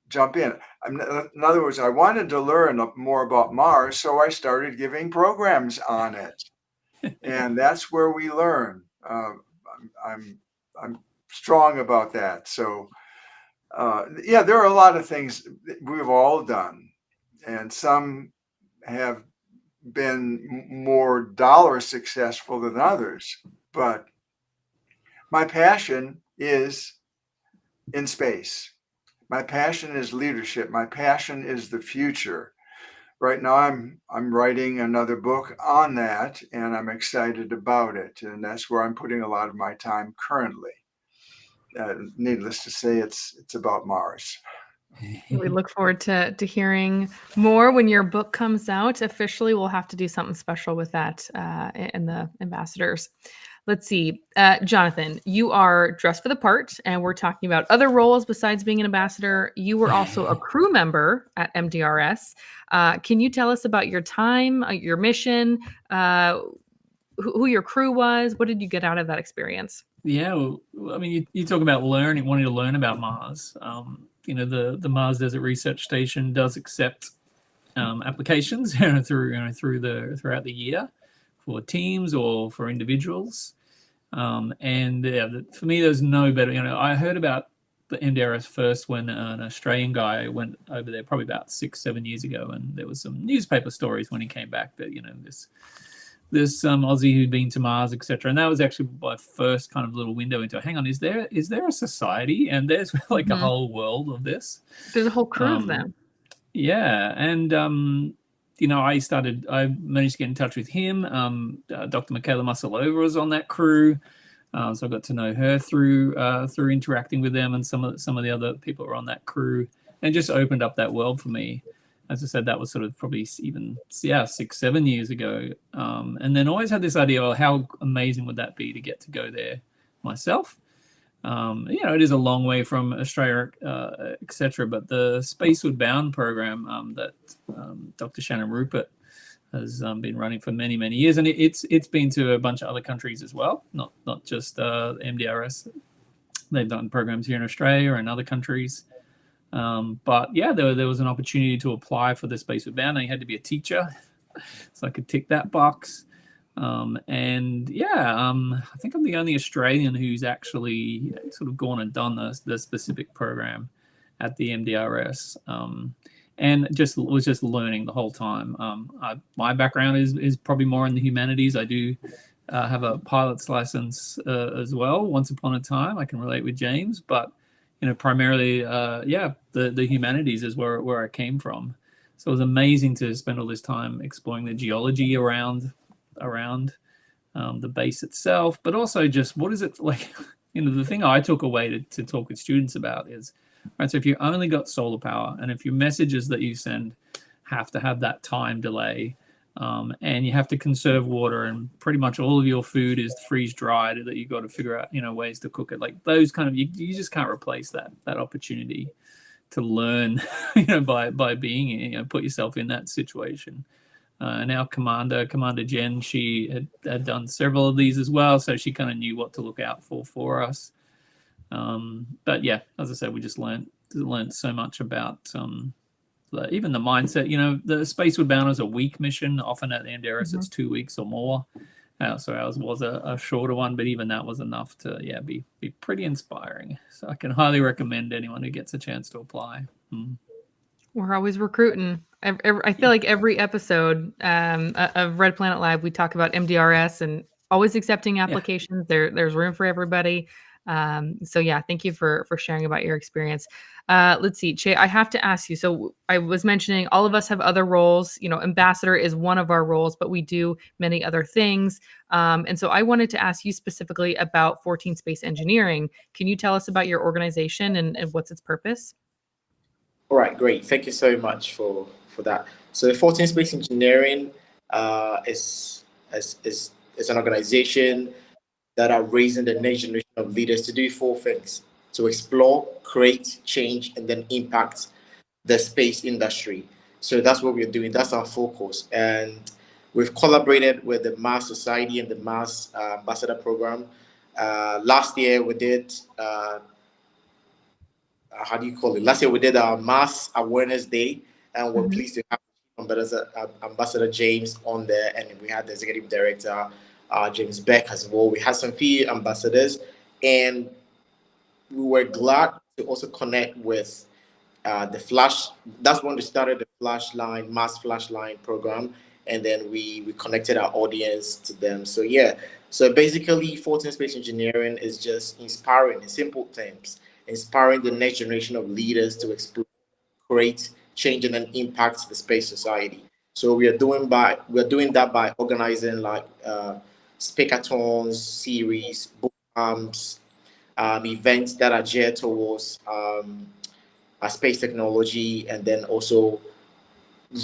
jump in. In other words, I wanted to learn more about Mars, so I started giving programs on it. And that's where we learn. I'm strong about that. So yeah, there are a lot of things we've all done, and some have been more dollar successful than others. But my passion is in space. My passion is leadership. My passion is the future. Right now, I'm writing another book on that, and I'm excited about it. And that's where I'm putting a lot of my time currently. Needless to say, it's about Mars. We look forward to hearing more when your book comes out. Officially, we'll have to do something special with that in the ambassadors. Let's see. Jonathan, you are dressed for the part, and we're talking about other roles besides being an ambassador. You were also a crew member at MDRS. Can you tell us about your time, your mission, who your crew was? What did you get out of that experience? Yeah, well, I mean, you talk about wanting to learn about Mars. The Mars Desert Research Station does accept applications throughout the year for teams or for individuals. And yeah, for me, there's no better. I heard about the MDRS first when an Australian guy went over there probably about 6-7 years ago, and there was some newspaper stories when he came back that this Aussie who'd been to Mars, etc. And that was actually my first kind of little window into, hang on, is there a society? And there's like a whole world of this. There's a whole crew of them. Yeah, and I managed to get in touch with him. Dr. Michaela Masalova was on that crew, so I got to know her through interacting with them, and some of the other people who were on that crew, and just opened up that world for me. As I said, that was sort of probably even 6-7 years ago, and then always had this idea of how amazing would that be to get to go there myself. It is a long way from Australia, etc. But the Spaceward Bound program that Dr. Shannon Rupert has been running for many, many years, and it's been to a bunch of other countries as well, not just MDRS. They've done programs here in Australia and other countries. But yeah, there was an opportunity to apply for the Spaceward Bound. You had to be a teacher, so I could tick that box. I think I'm the only Australian who's actually sort of gone and done the specific program at the MDRS, and was just learning the whole time. My background is probably more in the humanities. I do have a pilot's license as well. Once upon a time, I can relate with James, but primarily, the humanities is where I came from. So it was amazing to spend all this time exploring the geology around the base itself, but also just what is it like. The thing I took away to talk with students about is, right, so if you only got solar power, and if your messages that you send have to have that time delay, and you have to conserve water, and pretty much all of your food is freeze dried, that you've got to figure out ways to cook it, like those kind of, you just can't replace that opportunity to learn by being put yourself in that situation. And our Commander Jen, she had done several of these as well, so she kind of knew what to look out for us. But yeah, as I said, we just learned so much about even the mindset. The Spaceward Bound is a week mission. Often at the Endeavours, it's 2 weeks or more. So ours was a shorter one, but even that was enough to be pretty inspiring. So I can highly recommend anyone who gets a chance to apply. We're always recruiting. I feel like every episode of Red Planet Live, we talk about MDRS and always accepting applications. There's room for everybody. So yeah, thank you for sharing about your experience. Let's see, Che, I have to ask you. So I was mentioning all of us have other roles. Ambassador is one of our roles, but we do many other things. And so I wanted to ask you specifically about 14 Space Engineering. Can you tell us about your organization and what's its purpose? All right, great. Thank you so much for that. So 14 Space Engineering is an organization that are raising the next generation of leaders to do 4 things: to explore, create, change, and then impact the space industry. So that's what we're doing. That's our focus. And we've collaborated with the Mars Society and the Mars Ambassador Program. Last year we did how do you call it? Last year we did our Mass Awareness Day, and we're pleased to have Ambassador James on there, and we had the Executive Director James Beck as well. We had some few ambassadors, and we were glad to also connect with the Flash. That's when we started the Flashline, Mass Flashline program, and then we connected our audience to them. So yeah, so basically 14 Space Engineering is just inspiring in simple terms, inspiring the next generation of leaders to explore, create, change, and then impact the space society. So we are doing that by organizing like speakathons, series, book camps, events that are geared towards space technology, and then also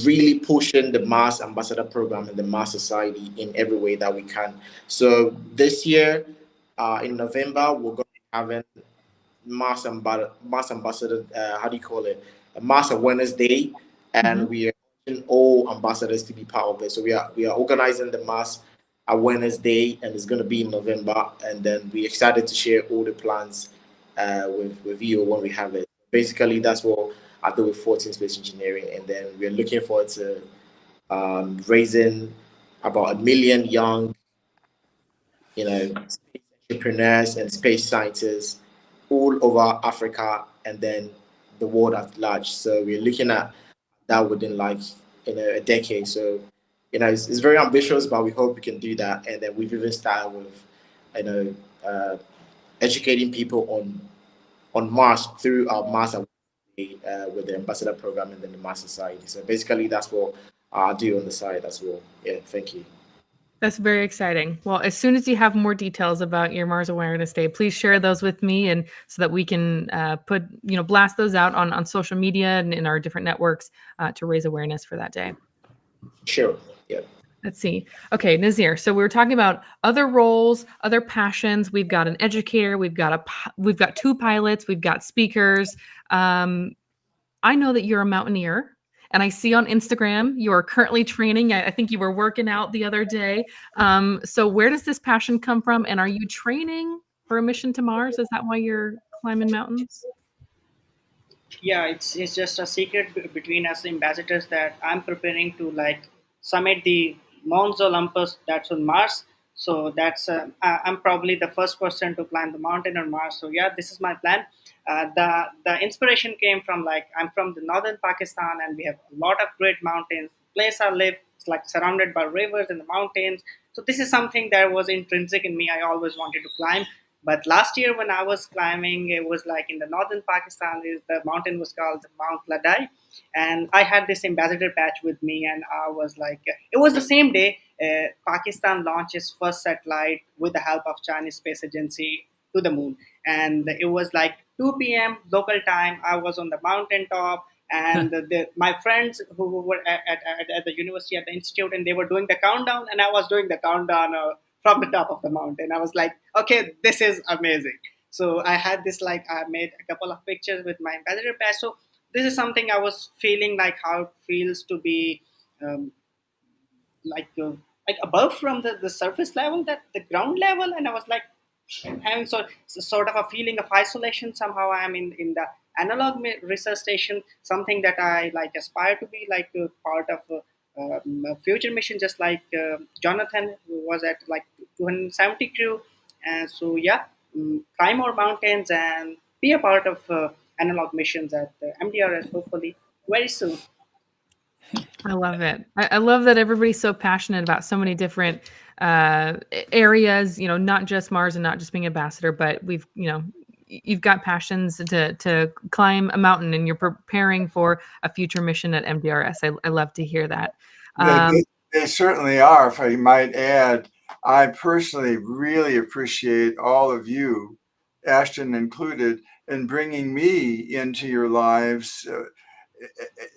really pushing the Mars Ambassador Program and the Mars Society in every way that we can. So this year, in November, we're going to be having Mars Ambassador, how do you call it? A Mars Awareness Day, and we are asking all ambassadors to be part of it. So we are organizing the Mars Awareness Day, and it's going to be in November. And then we're excited to share all the plans with you when we have it. Basically, that's what I do with 14 Space Engineering, and then we're looking forward to raising about 1 million young, space entrepreneurs and space scientists all over Africa and then the world at large. So we're looking at that within like a decade. So it's very ambitious, but we hope we can do that. And then we've even started with educating people on Mars through our Mars with the Ambassador Program and then the Mars Society. So basically, that's what I do on the side as well. Yeah, thank you. That's very exciting. Well, as soon as you have more details about your Mars Awareness Day, please share those with me, and so that we can blast those out on social media and in our different networks to raise awareness for that day. Sure. Yeah. Let's see. Okay, Nasir. So we were talking about other roles, other passions. We've got an educator. We've got 2 pilots. We've got speakers. I know that you're a mountaineer. And I see on Instagram you are currently training. I think you were working out the other day. So where does this passion come from? And are you training for a mission to Mars? Is that why you're climbing mountains? Yeah, it's just a secret between us ambassadors that I'm preparing to summit the Mount Olympus that's on Mars. So I'm probably the first person to climb the mountain on Mars. So yeah, this is my plan. The inspiration came from I'm from the northern Pakistan, and we have a lot of great mountains. Place I live is surrounded by rivers and the mountains. So this is something that was intrinsic in me. I always wanted to climb. But last year when I was climbing, it was in the northern Pakistan. The mountain was called Mount Ladai, and I had this ambassador patch with me, and I was it was the same day Pakistan launched its first satellite with the help of Chinese Space Agency to the moon, and it was 2 p.m. local time. I was on the mountaintop, and my friends who were at the university, at the institute, and they were doing the countdown, and I was doing the countdown from the top of the mountain. I was like, okay, this is amazing. So I had this I made a couple of pictures with my ambassador patch. So this is something I was feeling how it feels to be like above from the surface level, that the ground level, and I was like having sort of a feeling of isolation. Somehow I am in the analog research station, something that I like aspire to be like a part of a future mission, just like Jonathan, who was at like 270 crew. And so yeah, climb more mountains and be a part of analog missions at MDRS, hopefully very soon. I love it. I love that everybody's so passionate about so many different areas, not just Mars and not just being ambassador, but you've got passions to climb a mountain and you're preparing for a future mission at MDRS. I love to hear that. They certainly are. If I might add, I personally really appreciate all of you, Ashton included, in bringing me into your lives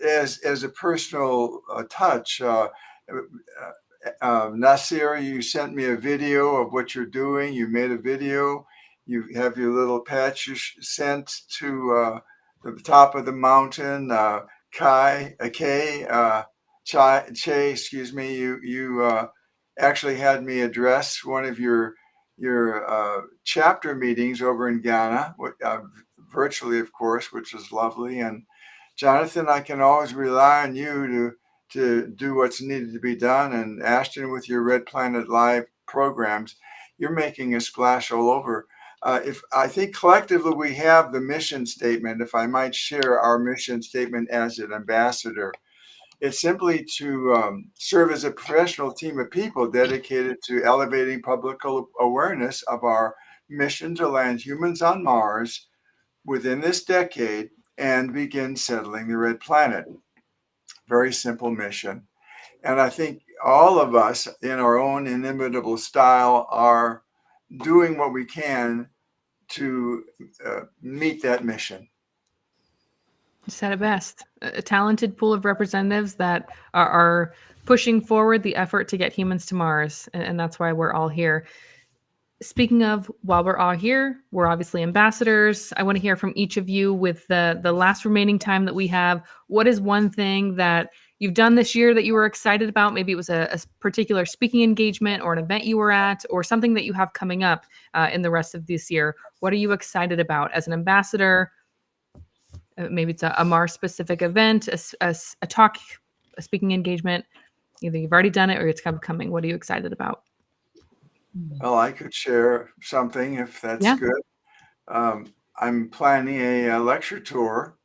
as a personal touch. Nasir, you sent me a video of what you're doing. You made a video. You have your little patch you sent to the top of the mountain. Che, excuse me. You actually had me address one of your chapter meetings over in Ghana, virtually, of course, which is lovely. And Jonathan, I can always rely on you to do what's needed to be done. And Ashton, with your Red Planet Live programs, you're making a splash all over. If I think collectively we have the mission statement, if I might share our mission statement as an ambassador, it's simply to serve as a professional team of people dedicated to elevating public awareness of our mission to land humans on Mars within this decade and begin settling the red planet. Very simple mission. And I think all of us in our own inimitable style are doing what we can to meet that mission. You said it best. A talented pool of representatives that are pushing forward the effort to get humans to Mars. And that's why we're all here. Speaking of, while we're all here, we're obviously ambassadors. I want to hear from each of you with the last remaining time that we have. What is one thing that you've done this year that you were excited about? Maybe it was a particular speaking engagement or an event you were at, or something that you have coming up in the rest of this year. What are you excited about as an ambassador? Maybe it's a Mars-specific event, a talk, a speaking engagement. Either you've already done it or it's coming. What are you excited about? Well, I could share something if that's good. I'm planning a lecture tour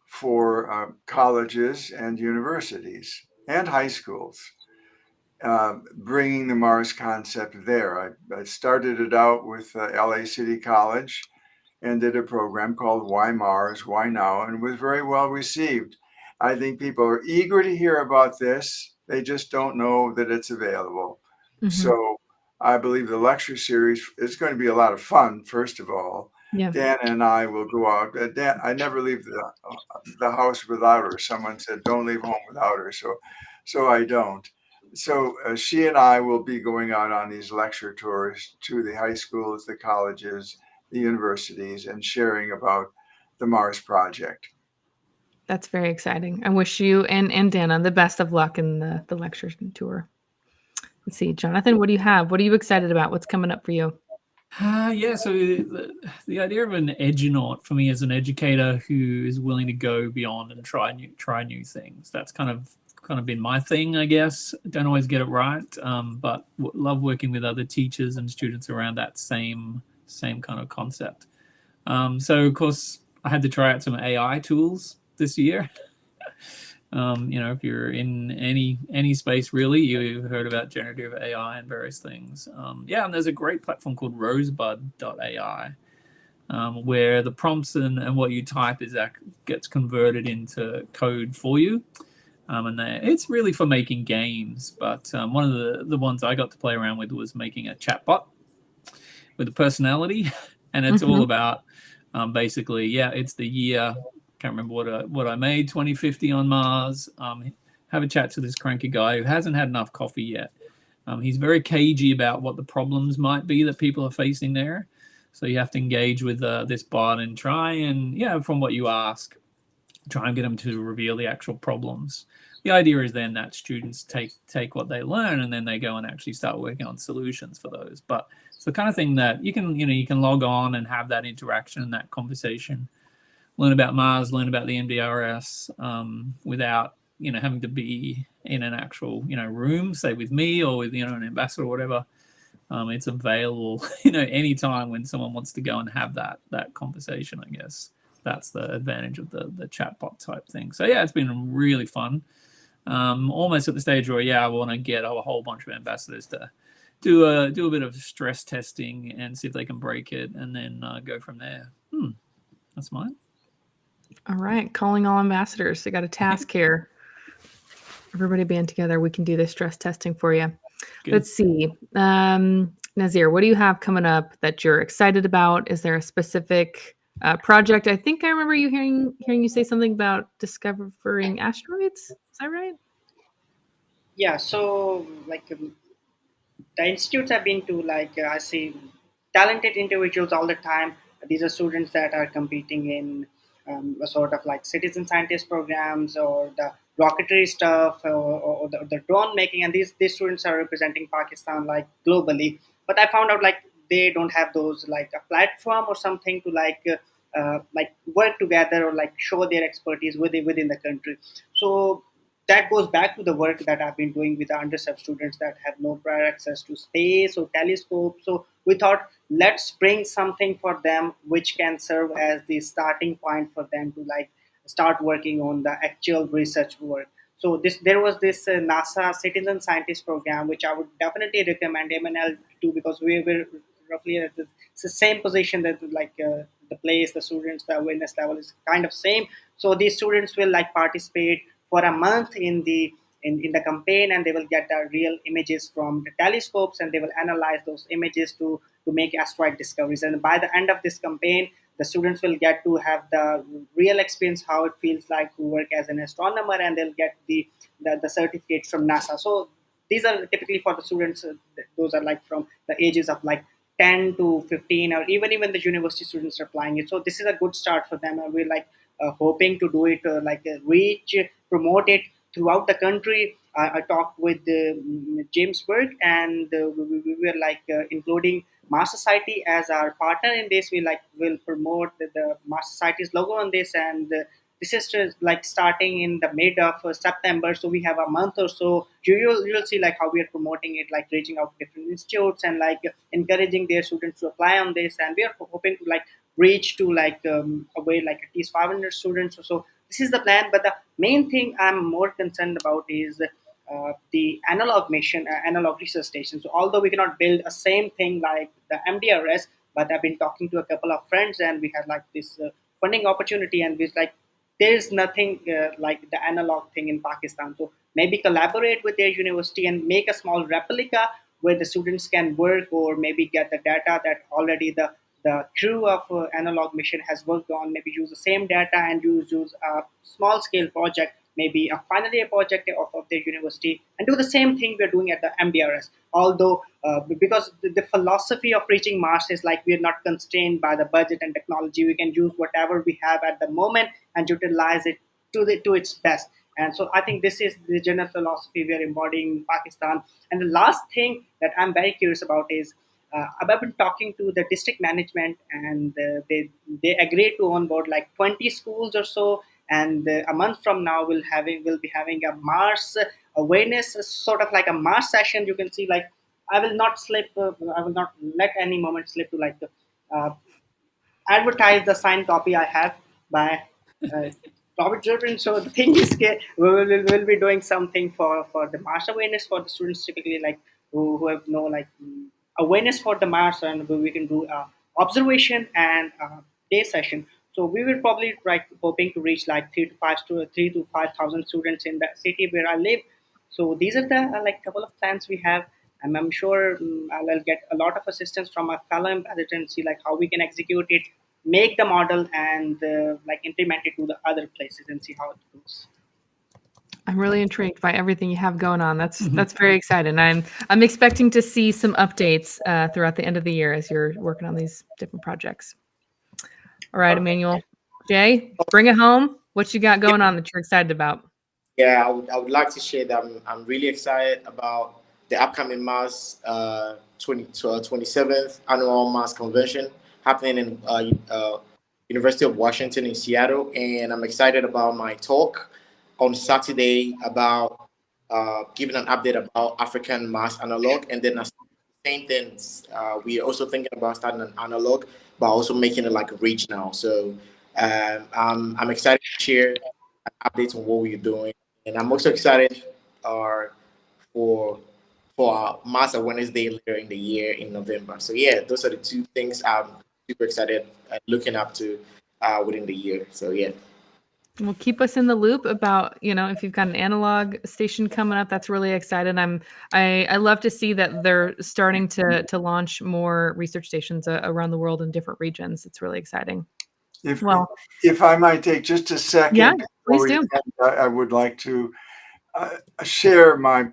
for colleges and universities and high schools, bringing the Mars concept there. I started it out with LA City College and did a program called Why Mars, Why Now, and was very well received. I think people are eager to hear about this. They just don't know that it's available. Mm-hmm. So I believe the lecture series is going to be a lot of fun, first of all. Yeah. Dan and I will go out. Dan, I never leave the house without her. Someone said, don't leave home without her. So I don't. So she and I will be going out on these lecture tours to the high schools, the colleges, the universities, and sharing about the Mars project. That's very exciting. I wish you and Dana the best of luck in the lecture tour. Let's see, Jonathan, what do you have? What are you excited about? What's coming up for you? So the idea of an edunaut for me as an educator who is willing to go beyond and try new things. That's kind of been my thing, I guess. Don't always get it right, but love working with other teachers and students around that same kind of concept. So of course I had to try out some AI tools this year. If you're in any space really, you've heard about generative AI and various things. And there's a great platform called rosebud.ai, where the prompts and what you type gets converted into code for you. And it's really for making games, but one of the ones I got to play around with was making a chatbot with a personality, and it's all about basically, it's the year. Can't remember what I made, 2050 on Mars. Have a chat to this cranky guy who hasn't had enough coffee yet. He's very cagey about what the problems might be that people are facing there. So you have to engage with this bot and try and, from what you ask, try and get him to reveal the actual problems. the idea is then that students take what they learn and then they go and actually start working on solutions for those. But it's the kind of thing that you can log on and have that interaction and that conversation, learn about Mars, learn about the MDRS without having to be in an actual room, say with me or with an ambassador or whatever. It's available anytime when someone wants to go and have that conversation. I guess that's the advantage of the chatbot type thing. So yeah, it's been really fun. Almost at the stage where I want to get a whole bunch of ambassadors to do a bit of stress testing and see if they can break it, and then go from there. That's mine. All right, calling all ambassadors. I got a task here. Everybody band together. We can do this stress testing for you. Good. Let's see. Nasir, what do you have coming up that you're excited about? Is there a specific project? I think I remember you hearing you say something about discovering asteroids. Is that right? Yeah. So the institutes have been to I see talented individuals all the time. These are students that are competing in a sort of like citizen scientist programs or the rocketry stuff or the drone making, and these students are representing Pakistan like globally. But I found out they don't have those like a platform or something to work together or like show their expertise within the country. So that goes back to the work that I've been doing with the underserved students that have no prior access to space or telescope. So we thought, let's bring something for them which can serve as the starting point for them to start working on the actual research work. So there was this NASA Citizen Scientist program, which I would definitely recommend Emmanuel to, because we were roughly at the same position that the place, the students, the awareness level is kind of same. So these students will participate for a month in the campaign, and they will get the real images from the telescopes, and they will analyze those images to make asteroid discoveries. And by the end of this campaign, the students will get to have the real experience how it feels like to work as an astronomer, and they'll get the certificates from NASA. So these are typically for the students. Those are from the ages of 10 to 15, or even the university students are applying it. So this is a good start for them, and we're hoping to do it reach, promote it throughout the country. I talked with James Burke, and we were including Mars Society as our partner in this. We will promote the Mars Society's logo on this, and this is just starting in the mid of September. So we have a month or so. You'll see how we are promoting it, reaching out to different institutes and encouraging their students to apply on this. And we are hoping to reach to at least 500 students or so. This is the plan. But the main thing I'm more concerned about is the analog mission, analog research station. So although we cannot build a same thing like the MDRS, but I've been talking to a couple of friends, and we had this funding opportunity, and we there's nothing like the analog thing in Pakistan. So maybe collaborate with their university and make a small replica where the students can work, or maybe get the data that already the crew of analog mission has worked on. Maybe use the same data and use a small scale project, maybe a final year project of their university, and do the same thing we're doing at the MDRS. Although, because the philosophy of reaching Mars is we're not constrained by the budget and technology, we can use whatever we have at the moment and utilize it to its best. And so I think this is the general philosophy we are embodying in Pakistan. And the last thing that I'm very curious about is, I've been talking to the district management, and they agreed to onboard 20 schools or so. And a month from now, we'll be having a Mars awareness, sort of like a Mars session. You can see, I will not let any moment slip to advertise the signed copy I have by Robert Jordan. So the thing is, we'll be doing something for the Mars awareness for the students, typically who have no awareness for the Mars, and we can do observation and day session. So we will probably hoping to reach 3 to 5,000 students in the city where I live. So these are the couple of plans we have, and I'm sure I'll get a lot of assistance from my fellow ambassadors and see how we can execute it, make the model, and implement it to the other places and see how it goes. I'm really intrigued by everything you have going on. That's very exciting. I'm expecting to see some updates throughout the end of the year as you're working on these different projects. All right, Emmanuel. Jay, bring it home. What you got going on that you're excited about? yeah, I would like to share that I'm really excited about the upcoming Mars 27th annual Mars convention happening in University of Washington in Seattle, and I'm excited about my talk on Saturday about giving an update about African Mars analog, and then same things. We are also thinking about starting an analog, but also making it like regional. So I'm excited to share updates on what we're doing, and I'm also excited for our Master Wednesday later in the year in November. So yeah, those are the two things I'm super excited and looking up to within the year. So yeah. Well, keep us in the loop about, if you've got an analog station coming up. That's really exciting. I love to see that they're starting to launch more research stations around the world in different regions. It's really exciting. If I might take just a second, yeah, please do. I would like to share my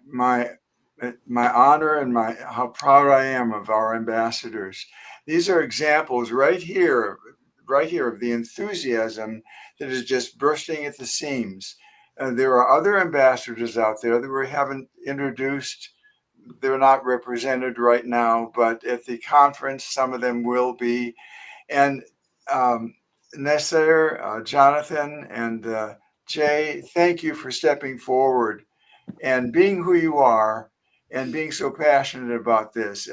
honor and how proud I am of our ambassadors. These are examples right here of the enthusiasm that is just bursting at the seams. There are other ambassadors out there that we haven't introduced. They're not represented right now, but at the conference, some of them will be. And Nasir, Jonathan, and Jay, thank you for stepping forward and being who you are and being so passionate about this.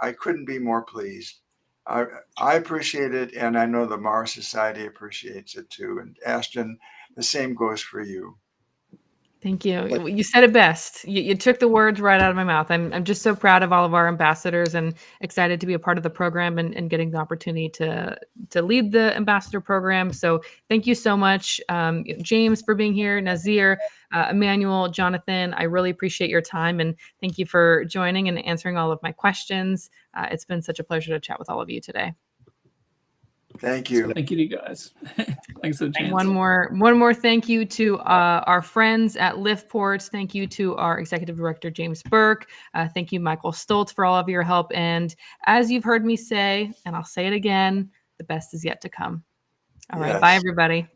I couldn't be more pleased. I appreciate it, and I know the Mars Society appreciates it too. And Ashton, the same goes for you. Thank you. You said it best. You took the words right out of my mouth. I'm just so proud of all of our ambassadors and excited to be a part of the program and getting the opportunity to lead the ambassador program. So thank you so much, James, for being here, Nasir, Emmanuel, Jonathan. I really appreciate your time, and thank you for joining and answering all of my questions. It's been such a pleasure to chat with all of you today. Thank you. Thank you to you guys. Thanks for the chance. One more thank you to our friends at Liftport. Thank you to our executive director, James Burke. Thank you, Michael Stoltz, for all of your help. And as you've heard me say, and I'll say it again, the best is yet to come. All right. Bye, everybody.